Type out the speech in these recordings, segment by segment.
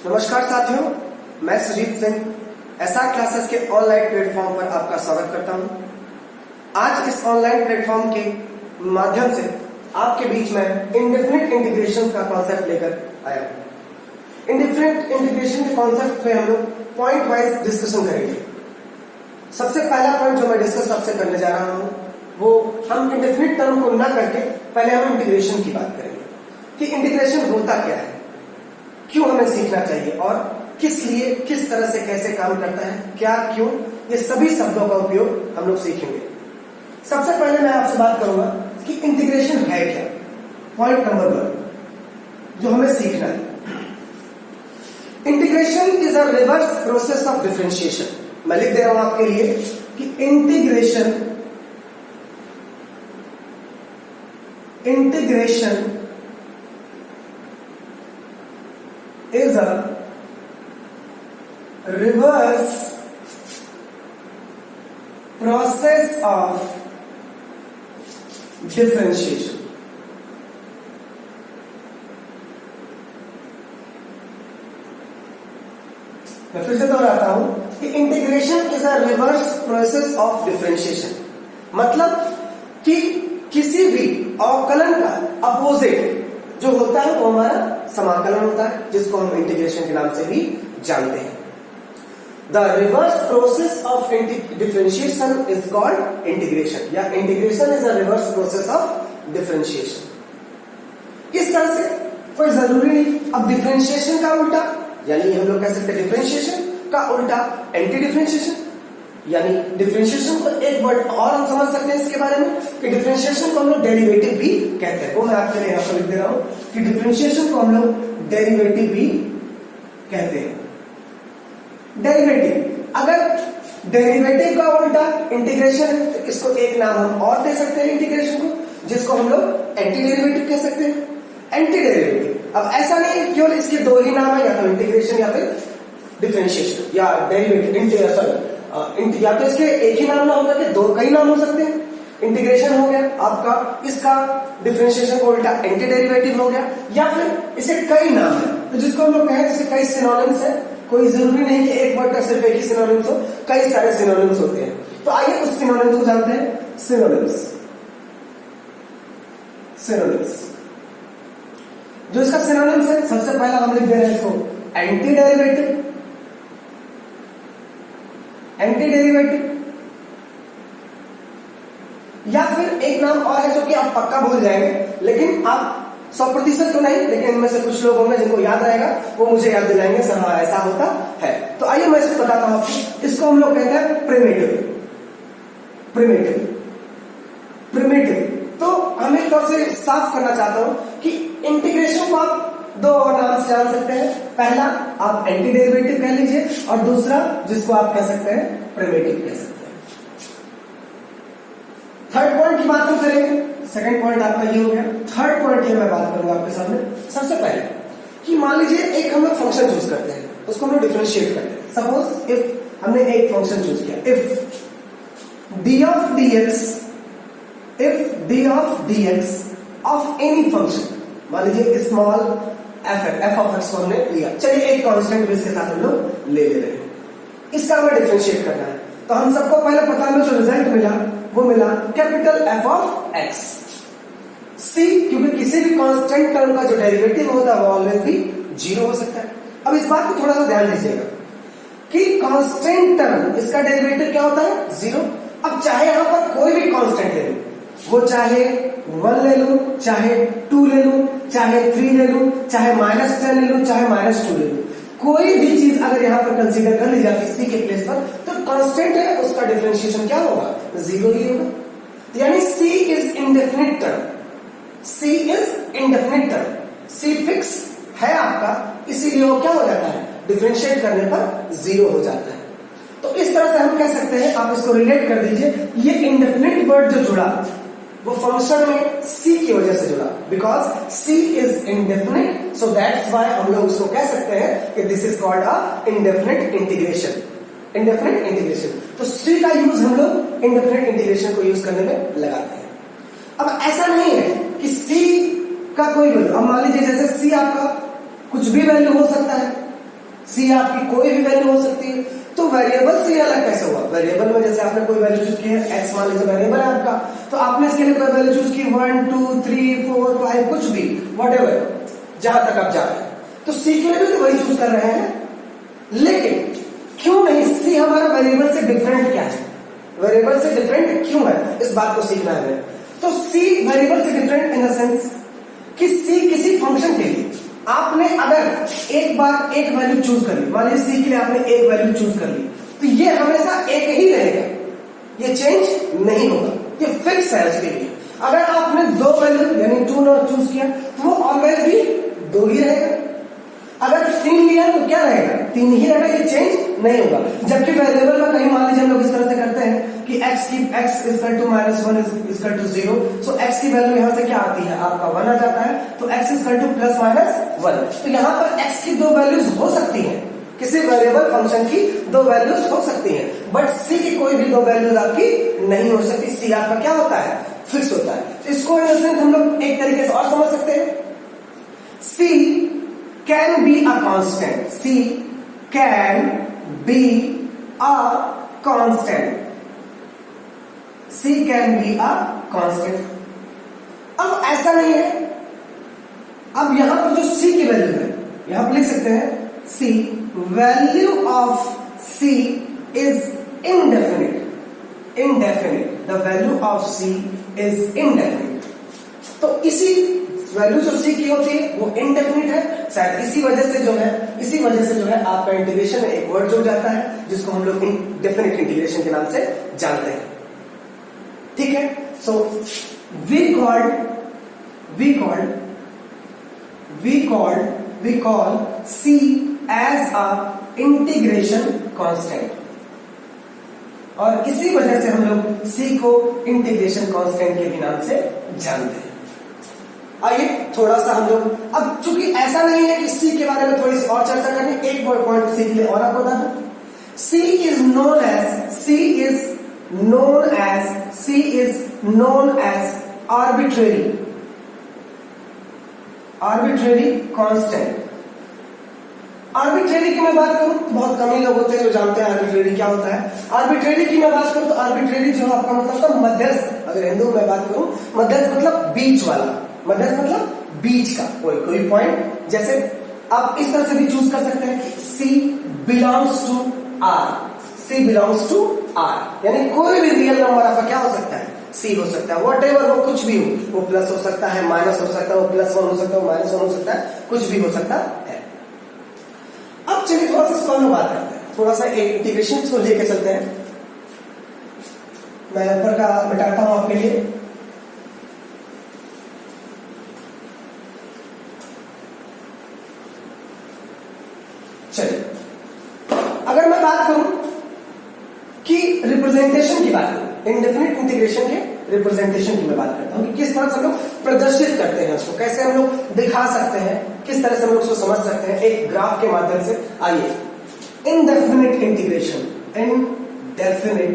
नमस्कार साथियों, मैं सुजीत सिंह एसआर क्लासेस के ऑनलाइन प्लेटफॉर्म पर आपका स्वागत करता हूं। आज इस ऑनलाइन प्लेटफॉर्म के माध्यम से आपके बीच में इंडेफिनिट इंटीग्रेशन का कॉन्सेप्ट लेकर आया हूं। इंडेफिनिट इंटीग्रेशन के कॉन्सेप्ट पे हम लोग पॉइंट वाइज डिस्कशन करेंगे। सबसे पहला पॉइंट जो मैं डिस्कस आपसे करने जा रहा हूं वो हम इंडेफिनिट टर्म को ना करके पहले हम इंटीग्रेशन की बात करेंगे कि इंटीग्रेशन होता क्या है, क्यों हमें सीखना चाहिए और किस लिए, किस तरह से, कैसे काम करता है, क्या, क्यों, ये सभी शब्दों का उपयोग हम लोग सीखेंगे। सबसे पहले मैं आपसे बात करूंगा कि इंटीग्रेशन है क्या। पॉइंट नंबर 1 जो हमें सीखना है, integration is a reverse process of differentiation. मैं लिख दे रहा हूं आपके लिए कि integration is a reverse process of differentiation. मैं फिर से दोहराता हूं कि integration is a reverse process of differentiation, मतलब कि किसी भी अवकलन का अपोजिट जो होता है वो हमारा समाकलन होता है, जिसको हम इंटीग्रेशन के नाम से भी जानते हैं। The reverse process of differentiation is called integration, या integration is a reverse process of differentiation. इस तरह से कोई जरूरी नहीं। अब डिफरेंशिएशन का उल्टा, यानी हम लोग कह सकते हैं डिफरेंशिएशन का उल्टा एंटी डिफरेंशिएशन, यानी डिफरेंशिएशन को एक वर्ड और हम समझ सकते हैं इसके बारे में कि डिफरेंशिएशन को हम लोग डेरिवेटिव भी कहते हैं। वो मैं आपके लिए यहां पर लिख दे रहा हूं कि डिफरेंशिएशन को हम लोग डेरिवेटिव भी कहते हैं। डेरिवेटिव, अगर डेरिवेटिव का उल्टा इंटीग्रेशन है तो इसको एक नाम हम और दे सकते हैं इंटीग्रेशन को, जिसको हम लोग एंटी डेरिवेटिव कह सकते हैं। एंटी डेरिवेटिव, अब ऐसा नहीं है केवल इसके दो ही नाम है, या तो इंटीग्रेशन या फिर डिफरेंशिएशन या डेरिवेटिव, या तो इसके एक ही नाम ना होगा कि दो कई नाम हो सकते हैं। इंटीग्रेशन हो गया आपका, इसका डिफरेंशिएशन को उल्टा एंटी डेरिवेटिव हो गया, या फिर इसे कई नाम है तो जिसको हम लोग कहें, जैसे कई सिनोनिम्स है। कोई जरूरी नहीं कि एक वर्ड का सिर्फ एक ही सिनोनिम्स हो, कई सारे सिनोनिम्स होते हैं। तो आइए उस सिनोनिम्स को जानते हैं। सिनोनिम्स जो इसका सिनोनिम्स है, सबसे पहला हम लिख दे रहे हैं इसको एंटी डेरिवेटिव। या फिर एक नाम और है जो कि आप पक्का भूल जाएंगे, लेकिन आप 100% तो नहीं, लेकिन इनमें से कुछ लोग होंगे जिनको याद रहेगा, वो मुझे याद दिलाएंगे सर हाँ ऐसा होता है। तो आइए मैं इसको बताता हूं आपको। इसको हम लोग कहते हैं प्रिमिटिव। तो हम एक तौर से साफ करना चाहता हूं कि इंटीग्रेशन को आप दो और नाम से जान सकते हैं। पहला आप एंटी डेरिवेटिव कह लीजिए, और दूसरा जिसको आप कह सकते हैं प्रिमिटिव कह सकते हैं। थर्ड पॉइंट की बात हम करेंगे। सेकंड पॉइंट आपका ये हो गया। थर्ड पॉइंट की मैं बात करूंगा आपके सामने। सबसे पहले कि मान लीजिए एक हम लोग फंक्शन चूज करते हैं, उसको हम लोग डिफरेंशिएट करते हैं। सपोज इफ हमने एक फंक्शन चूज किया, if D of dx of any function, मान लीजिए स्मॉल एफ ऑफ एक्स को हमने लिया। चलिए एक कांस्टेंट भी इसके साथ हम लोग ले रहे हैं, इसका हमें डिफरेंशिएट करना है। तो हम सबको पहले पता हमें जो रिजल्ट मिला वो मिला कैपिटल एफ ऑफ एक्स सी, क्योंकि किसी भी कांस्टेंट टर्म का जो डेरिवेटिव होता है वो ऑलवेज भी 0 हो सकता है। अब इस बात को थोड़ा सा ध्यान दीजिएगा कि कांस्टेंट टर्म, इसका डेरिवेटिव क्या होता है 0। अब चाहे यहां पर कोई भी कांस्टेंट ले लूं, वो चाहे 1 ले लूं, चाहे 2 ले लूं, चाहे 3 ले लूं, चाहे -10 ले लूं, चाहे -2 ले लूं, कोई भी चीज अगर यहां पर कंसीडर कर ली जाती है सी के प्लेस पर, तो कांस्टेंट है, उसका डिफरेंशिएशन क्या होगा 0 ही होगा। यानी C is indefinite term, C fix है आपका, इसीलिए वो क्या हो जाता है, डिफरेंशिएट करने पर 0 हो जाता है। तो इस तरह से हम कह सकते हैं, आप इसको रिलेट कर दीजिए, ये इंडेफिनिट वर्ड जो जुड़ा वो फंक्शन में सी की वजह से जुड़ा, because C is indefinite, so that's why हम लोग उसको कह सकते हैं कि this is called a indefinite integration. तो सी का यूज हम लोग इंडेफिनिट इंटीग्रेशन को यूज करने में लगाते हैं। अब ऐसा नहीं है कि सी का कोई वैल्यू, अब मान लीजिए जैसे सी आपका कुछ भी वैल्यू हो सकता है, सी आपकी कोई भी वैल्यू हो सकती है। तो वेरिएबल सी अलग कैसे हुआ? वेरिएबल में जैसे आपने कोई वैल्यू चूज की है, एक्स मान लीजिए वेरिएबल है आपका, तो आपने इसके लिए कोई वैल्यू चूज की 1 2 3 4 5 कुछ भी, व्हाटएवर, जहां तक आप जा रहे हैं, तो सी के लिए भी तो वही चूज कर रहे हैं। लेकिन क्यों नहीं, सी हमारा वेरिएबल से डिफरेंट क्या है, वेरिएबल से डिफरेंट क्यों है, इस बात को सीखना है हमें। तो सी वेरिएबल से डिफरेंट इन द सेंस कि सी किसी फंक्शन के लिए आपने अगर एक बार एक वैल्यू चूज कर ली, मान लीजिए सी के लिए आपने एक वैल्यू चूज कर ली, तो ये हमेशा एक ही रहेगा, ये चेंज नहीं होगा, ये फिक्स है उसके लिए। अगर आपने दो वैल्यू यानी 2 नॉट चूज किया तो वो ऑलवेज भी 2 ही रहेगा। अगर 3 लिया तो क्या रहेगा, 3 ही रहेगा, ये चेंज नहीं होगा। जबकि वेरिएबल में कहीं मान लीजिए हम लोग इस तरह से करते हैं कि x equal to -1 equal to 0, so x की वैल्यू यहां से क्या आती है, आपका 1 आ जाता है, तो x equal two plus minus 1। तो यहां पर x की दो वैल्यूज हो सकती हैं, किसी वेरिएबल फंक्शन की दो वैल्यूज हो सकती हैं, बट c की कोई भी दो वैल्यूज आपकी नहीं हो सकती। c आपका क्या होता है, फिक्स होता है। तो इसको इन सेंस हम लोग एक तरीके से और समझ सकते हैं, c can be a constant, c can be a constant, c can be a constant। अब ऐसा नहीं है, अब यहां पर जो c की वैल्यू है, यहां पर लिख सकते हैं c value of c is indefinite, the value of c is indefinite। तो इसी वैल्यू जो c की होती है वो इनडेफिनिट है, शायद इसी वजह से जो है आपका इंटीग्रेशन में एक वर्ड जुड़ जाता है जिसको हम लोग इंडेफिनिट इंटीग्रेशन के नाम से जानते हैं। ठीक है, so we call c as a integration constant, और इसी वजह से हम लोग c को इंटीग्रेशन कांस्टेंट के भी नाम से जानते हैं। आइए थोड़ा सा हम लोग, अब चूंकि ऐसा नहीं है कि सी के बारे में थोड़ी सी और चर्चा करनी, एक पॉइंट सी के लिए और आपको बता दूं, C is known as arbitrary constant. Arbitrary की मैं बात करूं तो बहुत कम ही लोग होते हैं जो जानते हैं आर्बिट्रेरी क्या होता है। आर्बिट्रेरी की मैं बात करूं तो आर्बिट्रेरी जो आपका मतलब तो मध्यस्थ, अगर हिंदू में बात करूं, मध्यस्थ मतलब बीच वाला, मध्यस्थ मतलब बीच का कोई पॉइंट। जैसे आप इस तरह से भी चूज कर सकते हैं कि C belongs to R, यानी कोई भी रियल नंबर आपका क्या हो सकता है, C हो सकता है, व्हाटएवर वो कुछ भी हो, वो प्लस हो सकता है, माइनस हो सकता है, वो +1 हो सकता है, वो -1 हो सकता है, कुछ भी हो सकता है। अब चलिए थोड़ा सा इस पर बात करते हैं, थोड़ा सा एक इंटीग्रेशन को लेके चलते हैं। मैं ऊपर का मिटाता हूं आपके लिए। चलिए, अगर मैं बात करूं कि रिप्रेजेंटेशन की बात करूं, इंडेफिनिट इंटीग्रेशन के रिप्रेजेंटेशन की मैं बात करता हूं कि किस तरह से हम लोग प्रदर्शित करते हैं उसको, कैसे हम लोग दिखा सकते हैं, किस तरह से हम लोग उसको समझ सकते हैं एक ग्राफ के माध्यम से। आइए, इंडेफिनिट इंटीग्रेशन, इंडेफिनिट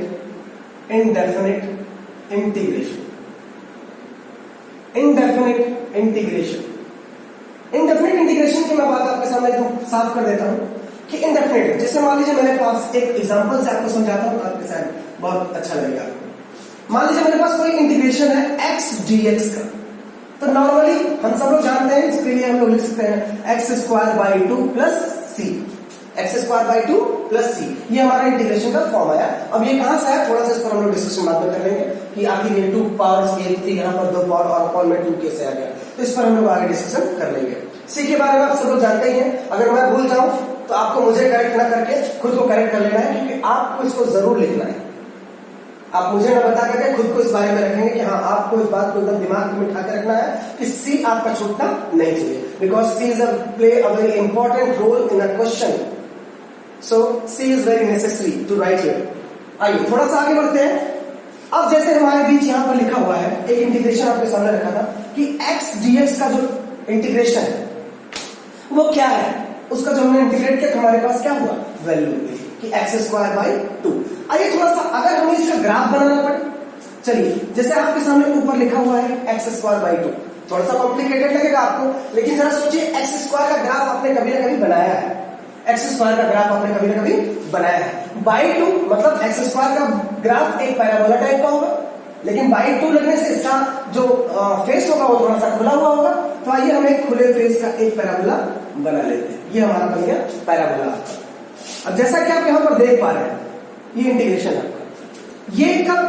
इंटीग्रेशन की मैं बात आपके सामने एकदम साफ कर देता हूं कि इंडेफिनिट, जैसे मान लीजिए मेरे पास एक एग्जांपल से आपको समझाता हूं, आपके साथ बहुत अच्छा लगेगा। मान लीजिए मेरे पास कोई इंटीग्रेशन है x dx का, तो नॉर्मली हम सब लोग जानते हैं, इसके लिए हम लोग लिख सकते हैं x² 2 plus c, x² 2 plus c, ये हमारा इंटीग्रेशन का फॉर्म आया। अब ये कहां से आया, थोड़ा सा इस पर हम लोग डिस्कशन बाद में कर लेंगे कि आखिर ये 2 पावर्स के थी, यहाँ पर 2 पावर और कॉल में 2 कैसे आ गया, तो इस पर हम लोग आगे डिस्कशन कर लेंगे। c के बारे में आप सब लोग जानते ही हैं, अगर मैं भूल जाऊं तो आपको मुझे करेक्ट ना करके खुद को करेक्ट कर लेना है, क्योंकि आपको इसको जरूर लिखना है। आप मुझे ना बता करके खुद को इस बारे में रखेंगे कि हाँ, आपको इस बात को एकदम दिमाग में उठा कर रखना है कि सी आपका छूटना नहीं चाहिए, because C is play a very important role in a question, so she is very necessary to write here. आइए थोड़ा सा आगे बढ़ते हैं। अब जैसे हमारे बीच यहां पर लिखा हुआ है, एक इंटीग्रेशन आपके सामने रखा था कि x dx का जो इंटीग्रेशन है वो क्या है, उसका जो हमने इंटीग्रेट किया हमारे पास क्या हुआ, वैल्यू कि x² 2। आइए थोड़ा सा अगर हमें इसका ग्राफ बनाना पड़े, चलिए जैसे आपके सामने ऊपर लिखा हुआ है x² 2, थोड़ा सा कॉम्प्लिकेटेड लगेगा आपको, लेकिन जरा सोचिए x² का ग्राफ आपने कभी ना कभी बनाया है, एक्स स्क्वायर का ग्राफ आपने कभी ना कभी बनाया है। बाई टू मतलब एक्स स्क्वायर का ग्राफ एक पैराबोला टाइप का होगा, लेकिन बाई टू लगने से इसका जो फेस होगा वो थोड़ा सा खुला हुआ होगा। तो आइए हम एक खुले फेस का एक पैराबोला बना लेते हैं। ये हमारा बन गया पैराबोला। अब जैसा कि आप यहां पर देख पा रहे हैं, ये इंटीग्रेशन है आपका। ये कब,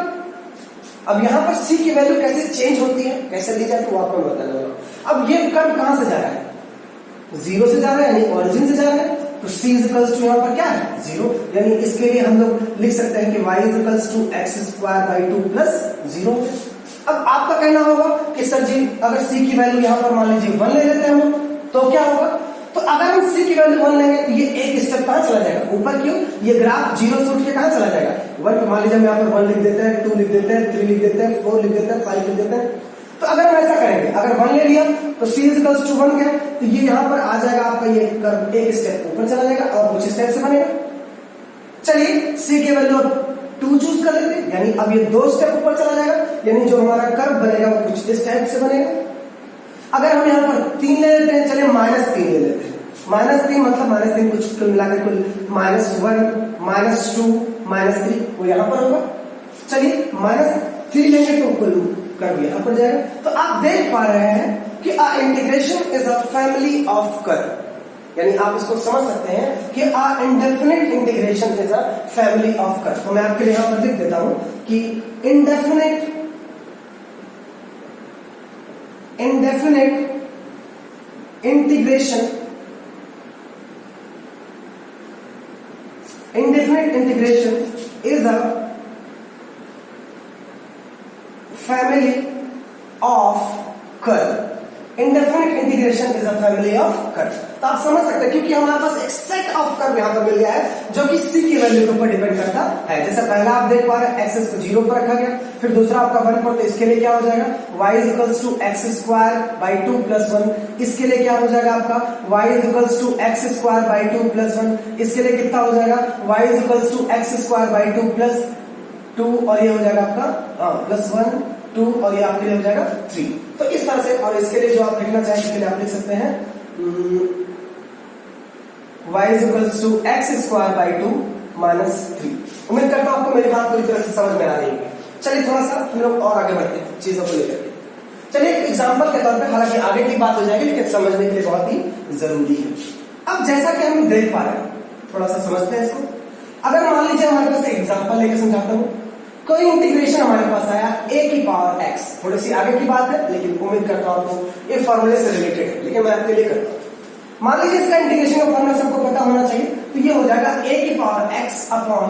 अब यहां पर c की वैल्यू कैसे चेंज होती है, कैसे दी जाती है, वो आपको बताना होगा। अब ये कर्व कहां से जा रहा है, जीरो से जा रहा है, यानी ओरिजिन से जा रहा है। तो c इक्वल्स टू यहां पर क्या है, जीरो, यानी इसके लिए हम लोग लिख सकते हैं कि y equals to x square by two plus zero. अब आपका कहना होगा कि सर जी अगर c की वैल्यू यहां पर मान लीजिए 1 ले लेते हैं हम, तो क्या होगा, तो अगर हम c की वैल्यू 1 लेंगे तो ये एक स्टेप कहां चला जाएगा, ऊपर। क्यों, ये ग्राफ जीरो से उठ के कहां चला जाएगा, 1 पे। मान लीजिए हम यहां पर 1 लिख देते हैं, 2 लिख देते हैं, 3 लिख देते हैं, 4 लिख देते हैं, 5 लिख देते हैं। तो अगर हम ऐसा करेंगे, अगर 1 ले लिया तो c इक्वल्स टू 1 क्या, तो ये यहां पर आ जाएगा आपका, ये कर्व एक स्टेप ऊपर चला जाएगा और कुछ स्टेप से बनेगा। चलिए c की वैल्यू 2 चूज कर लेते हैं, यानी अब ये 2 स्टेप ऊपर चला जाएगा, यानी जो हमारा कर्व बनेगा वो कुछ इस टाइप से बनेगा। अगर हम यहां पर 3 ले लेते हैं, चलिए -3 ले लेते हैं। -3 मतलब -3 कुछ कुल मिलाकर कुल -1 -2 -3 वो यहां पर होगा। चलिए -3 लेंगे तो कुल कर्व यहां पर जाएगा। तो आप देख पा रहे हैं कि a integration is a family of curve, यानी आप इसको समझ सकते हैं कि a indefinite integration is a family of curve. तो मैं आपके लिए यहां पर लिख देता हूं कि indefinite integration is a family of curve. Indefinite integration is a family of curve. तो आप समझ सकते हैं, क्योंकि हमारे पास एक सेट ऑफ कर्व यहां पर मिल गया है जो कि c की वैल्यू के ऊपर डिपेंड करता है। जैसे पहला आप देख पा रहे हैं एक्सेस को 0 पर रखा गया, फिर दूसरा आपका 1 पर, तो इसके लिए क्या हो जाएगा, y equals to x square by 2 plus 1। इसके लिए क्या हो जाएगा आपका, y equals to x square by 2 plus 1। इसके लिए कितना हो जाएगा, y equals to x square by 2 plus 2, और ये हो जाएगा आपका प्लस 1 2, और ये आपके लिए हो जाएगा 3। तो इस तरह से, और इसके लिए जो आप लिखना चाहें इसके लिए आप लिख सकते हैं y equals to x square by 2 minus 3। उम्मीद करता हूं आपको मेरी बात पूरी तरह से समझ में आ रही है। चलिए थोड़ा सा हम लोग और आगे बढ़ते हैं चीजों को लेकर के। चलिए एक एग्जांपल के तौर पे, हालांकि आगे की बात हो जाएगी लेकिन समझने के लिए बहुत ही जरूरी है। अब जैसा कि हम देख पा रहे हैं, थोड़ा सा समझते हैं इसको। अगर मान लीजिए हमारे पास एक एग्जांपल लेकर समझाता हूं, कोई इंटीग्रेशन हमारे पास आया a की पावर x, थोड़ी सी आगे की बात है लेकिन उम्मीद करता हूं आपको ये फॉर्मूले से रिलेटेड है, लेकिन मैं आपके लिए करता हूं। मान लीजिए इसका इंटीग्रेशन का फॉर्मूला सबको पता होना चाहिए, तो ये हो जाएगा a की power x upon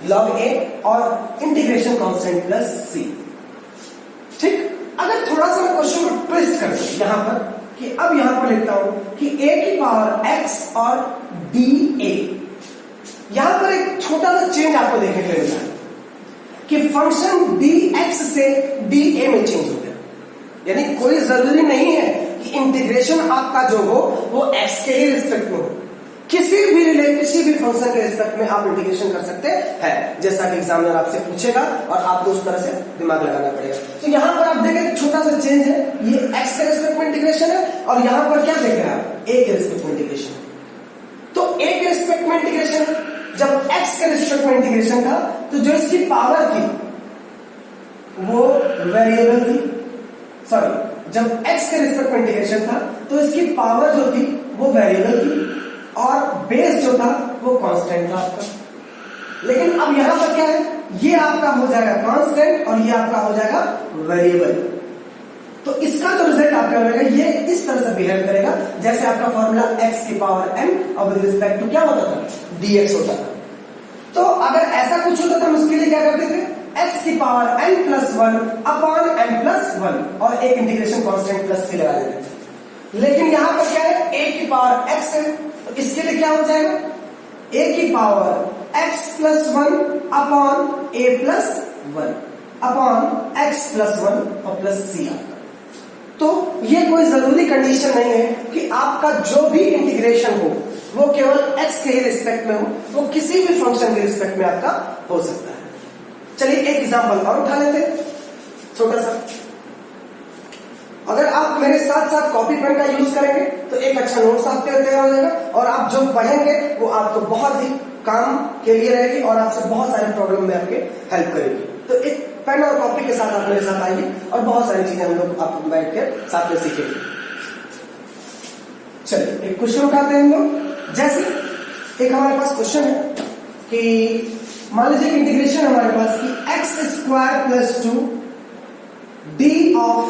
log a और इंटीग्रेशन कांस्टेंट प्लस c। ठीक, अगर थोड़ा सा मैं क्वेश्चन को ट्विस्ट कर दूं यहां पर, कि अब यहां पर लिखता हूं कि a की पावर x और dA, यहां पर एक छोटा सा चेंज आपको देखने के लिए मिला है कि फंक्शन dx से dA में चेंज हो गया। यानी कोई जरूरी नहीं है कि इंटीग्रेशन आपका जो हो वो x के ही रिस्पेक्ट में हो, किसी भी फंक्शन के रिस्पेक्ट में आप इंटीग्रेशन कर सकते हैं, जैसा कि एग्जामिनर आपसे पूछेगा और आपको उस तरह से दिमाग लगाना पड़ेगा। तो यहां पर आप देखें छोटा सा चेंज है, ये x के रिस्पेक्ट में इंटीग्रेशन है, और यहां पर क्या देख रहे हैं आप, a के रिस्पेक्ट में इंटीग्रेशन। तो a के रिस्पेक्ट में इंटीग्रेशन, जब x के रिस्पेक्ट में इंटीग्रेशन था तो जो इसकी पावर थी वो वेरिएबल थी, सॉरी जब x के रिस्पेक्ट में इंटीग्रेशन था तो इसकी पावर जो थी वो वेरिएबल थी और बेस जो था वो कांस्टेंट था आपका। लेकिन अब यहां पर क्या है, ये आपका हो जाएगा कांस्टेंट और ये आपका हो जाएगा वेरिएबल। तो इसका जो रिजल्ट आपका मिलेगा ये इस तरह से बिहेव करेगा जैसे आपका फॉर्मूला x की पावर m और विद रिस्पेक्ट टू क्या होता था, dx होता था। तो अगर ऐसा कुछ होता था हम उसके लिए क्या करते थे, x की power n plus 1 upon n plus 1 और एक इंटीग्रेशन कांस्टेंट प्लस c लगा देते थे। लेकिन यहां पर क्या है, a की पावर x है, तो इसके लिए क्या हो जाएगा, a की power x plus 1 upon a plus 1 upon x plus 1 और प्लस c आपका। तो ये कोई जरूरी कंडीशन नहीं है कि आपका जो भी इंटीग्रेशन हो वो केवल x के ही रिस्पेक्ट में हो, वो किसी भी फंक्शन के रिस्पेक्ट में आपका हो सकता है। चलिए एक एग्जांपल और उठा लेते हैं छोटा सा। अगर आप मेरे साथ साथ कॉपी पेन का यूज करेंगे तो एक अच्छा नोट्स आपके तैयार हो जाएगा और आप जो पढ़ेंगे वो आपको बहुत ही काम के लिए रहेगी और आपसे बहुत सारे प्रॉब्लम में आपके हेल्प करेगी। तो एक पेन और कॉपी के साथ आप मेरे साथ आइए और बहुत सारी चीजें हम लोग आप बैठ के साथ में सीखेंगे। चलिए एक क्वेश्चन उठाते हैं हम लोग। जैसे एक हमारे पास क्वेश्चन है कि मान लीजिए इंटीग्रेशन हमारे पास कि x square plus 2 D of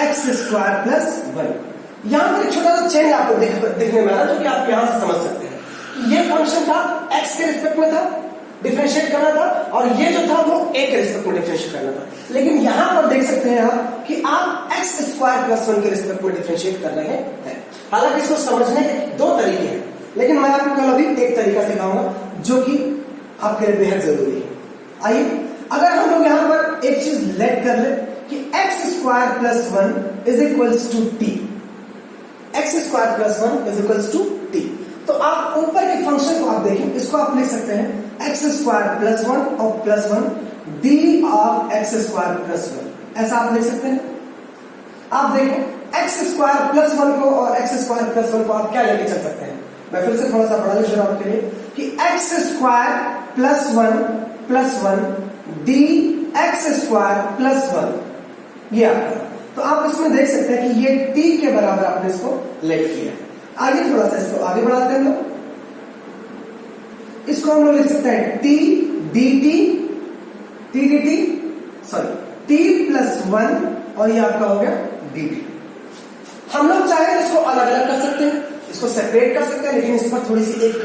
x square plus 1। यहां पर एक छोटा सा चेंज आपको दिखने में आ रहा है जो कि आप यहां से समझ सकते हैं। ये फंक्शन था एक्स के रिस्पेक्ट में था, डिफरेंशिएट करना था, और ये जो था वो ए के रिस्पेक्ट में डिफरेंशिएट करना था। लेकिन यहां पर देख सकते हैं आप कि आप एक्स स्क्वायर प्लस 1 के रिस्पेक्ट में डिफरेंशिएट कर रहे हैं। हालांकि इसको समझने के दो तरीके हैं, लेकिन मैं आपको कल अभी एक तरीका सिखाऊंगा जो कि आपके लिए बेहद जरूरी है। आइए अगर हम लोग यहां पर एक चीज लेट कर ले कि x square plus 1 is equals to t, x square plus 1 is equals to t, तो आप ऊपर के फंक्शन को आप देखें, इसको आप लिख सकते हैं एक्स स्क्वायर प्लस 1 और plus 1 D of x square plus 1, ऐसा आप लिख सकते हैं। आप देखें एक्स स्क्वायर प्लस 1 को और एक्स स्क्वायर प्लस 1 को आप क्या लेके चल सकते हैं। मैं फिर से थोड़ा सा बढ़ा लिख रहा हूं आपके लिए कि x square plus 1 D x square plus 1 ये आपका, तो आप इसमें देख सकते हैं कि ये t के बराबर आपने इसको लेट किया। आगे थोड़ा सा इसको आगे बढ़ाते हैं लोग, इसको हम लोग लिख सकते हैं t dt sorry t plus 1 और ये आपका हो गया dt। हम लोग चाहे इसको अलग अलग कर सकते हैं, इसको सेपरेट कर सकते हैं, लेकिन इस पर थोड़ी सी एक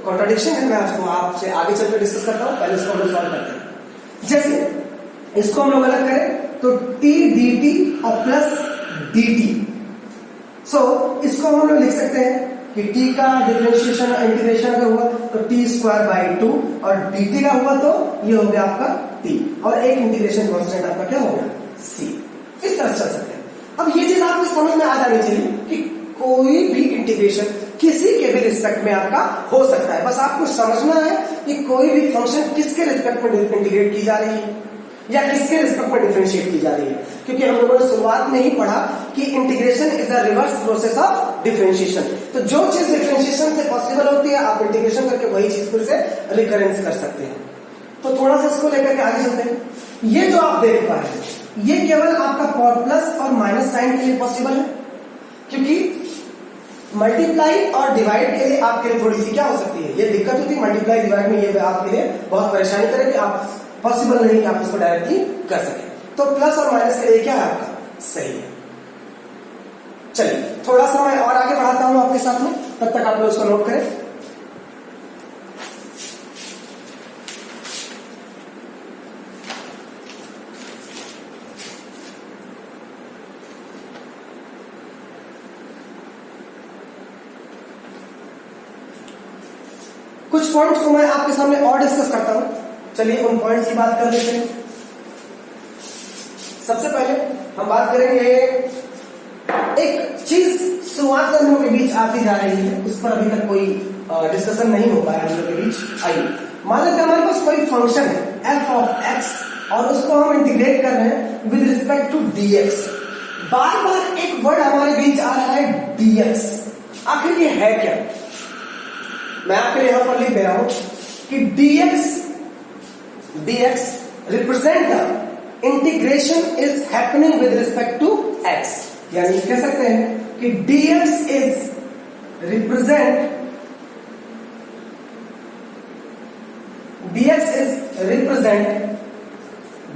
कॉन्ट्राडिक्शन है, मैं आपसे आगे चलकर डिस्कस करता हूं। पहले इसको हम लोग सॉल्व करते हैं। जैसे इसको हम लोग अलग करें तो t dt और प्लस dt, सो इसको हम लोग लिख सकते हैं कि t का डिफरेंशिएशन इंटीग्रेशन अगर हुआ तो t स्क्वायर बाई 2 और dt का हुआ तो ये हो गया आपका t और एक इंटीग्रेशन कांस्टेंट आपका क्या हो गया c। इस तरह चल सकते हैं। अब ये चीज आपको समझ में आ जानी चाहिए कि कोई भी इंटीग्रेशन किसी के भी रिस्पेक्ट में आपका हो सकता है, बस आपको समझना है कि कोई भी फंक्शन किसके रिस्पेक्ट में इंटीग्रेट की जा रही है या किसके रिस्पेक्ट में डिफरेंशिएट की जा रही है। क्योंकि हम लोगों ने शुरुआत में ही पढ़ा कि integration is a reverse process of differentiation, तो जो चीज डिफरेंशिएशन से पॉसिबल होती है आप इंटीग्रेशन करके वही चीज फिर से रिकरेंस कर सकते हैं। तो थोड़ा सा इसको लेकर के आगे चलते हैं। ये जो आप देख पा रहे हैं ये केवल आपका प्लस और माइनस साइन के लिए पॉसिबल है, क्योंकि मल्टीप्लाई और डिवाइड के लिए आपके लिए थोड़ी सी क्या हो सकती है, ये दिक्कत होती है मल्टीप्लाई डिवाइड में, ये आपके लिए बहुत परेशानी करेगी, आप पॉसिबल नहीं कि आप इसको डायरेक्टली कर सके। तो प्लस और माइनस के लिए क्या है आपका सही है। चलिए थोड़ा सा मैं और आगे बढ़ाता हूं आपके साथ में, तब तक आप लोग इसको नोट करें। कुछ पॉइंट्स को मैं आपके सामने और डिस्कस करता हूं, चलिए उन पॉइंट्स की बात कर लेते हैं। सबसे पहले हम बात करेंगे एक चीज शुरुआत से हम लोगों के बीच आती जा रही है, उस पर अभी तक कोई डिस्कशन नहीं हो पाया हम लोग के बीच। आइए मान लेते हैं हमारे पास कोई फंक्शन है f ऑफ x और उसको हम इंटीग्रेट कर रहे हैं विद रिस्पेक्ट टू dx। बार बार एक वर्ड हमारे बीच आ रहा है dx, आखिर ये है क्या। मैं आपके लिए यहां पर लिख दे रहा हूं कि dx represent the integration is happening with respect to x, यानी कह सकते हैं कि dx is represent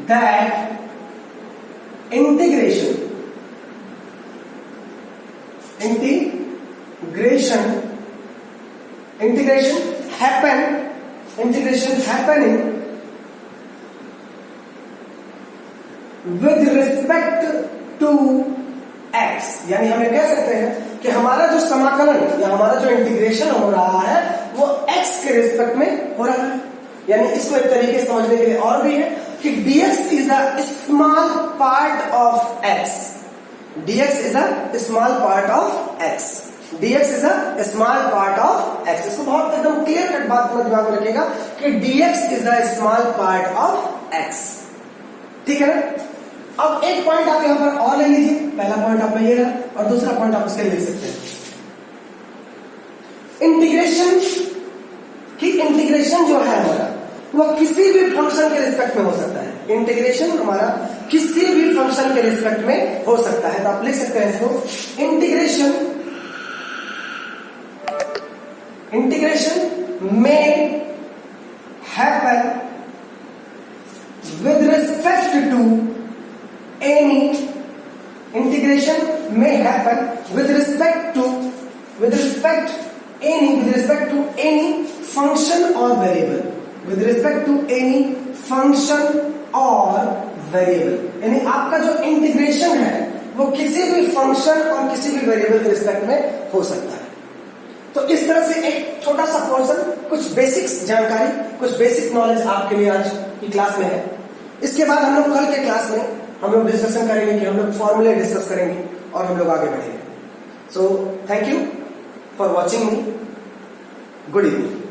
that integration happening with respect to x, यानी हमें कह सकते हैं कि हमारा जो समाकलन या हमारा जो इंटीग्रेशन हो रहा है वो x के रिस्पेक्ट में हो रहा है। यानी इसको एक तरीके से समझने के लिए और भी है कि dx is a small part of x, dx is a small part of x, dx is a small part of x। इसको बहुत एकदम क्लियर कट बात में दिमाग में रखिएगा कि dx is a small part of x, ठीक है ना। अब एक पॉइंट आप यहां पर और ले लीजिए, पहला पॉइंट आपका ये रहा और दूसरा पॉइंट आप उसके लिख सकते हैं। इंटीग्रेशन जो है हमारा वह किसी भी फंक्शन के रिस्पेक्ट में हो सकता है। इंटीग्रेशन हमारा किसी भी फंक्शन के रिस्पेक्ट में हो सकता है। तो आप लिख सकते हैं इसको, इंटीग्रेशन में happen with respect to any integration may happen with respect to any function or variable, with respect to any function or variable। यानी आपका जो इंटीग्रेशन है वो किसी भी फंक्शन और किसी भी वेरिएबल के रिस्पेक्ट में हो सकता है। तो इस तरह से एक छोटा सा पोर्शन, कुछ बेसिक्स जानकारी, कुछ बेसिक नॉलेज आपके लिए आज की क्लास में है। इसके बाद हम लोग कल के क्लास में हम लोग डिस्कशन करेंगे कि हम लोग फॉर्मूले डिस्कस करेंगे और हम लोग आगे बढ़ेंगे। So thank you for watching me. Good evening.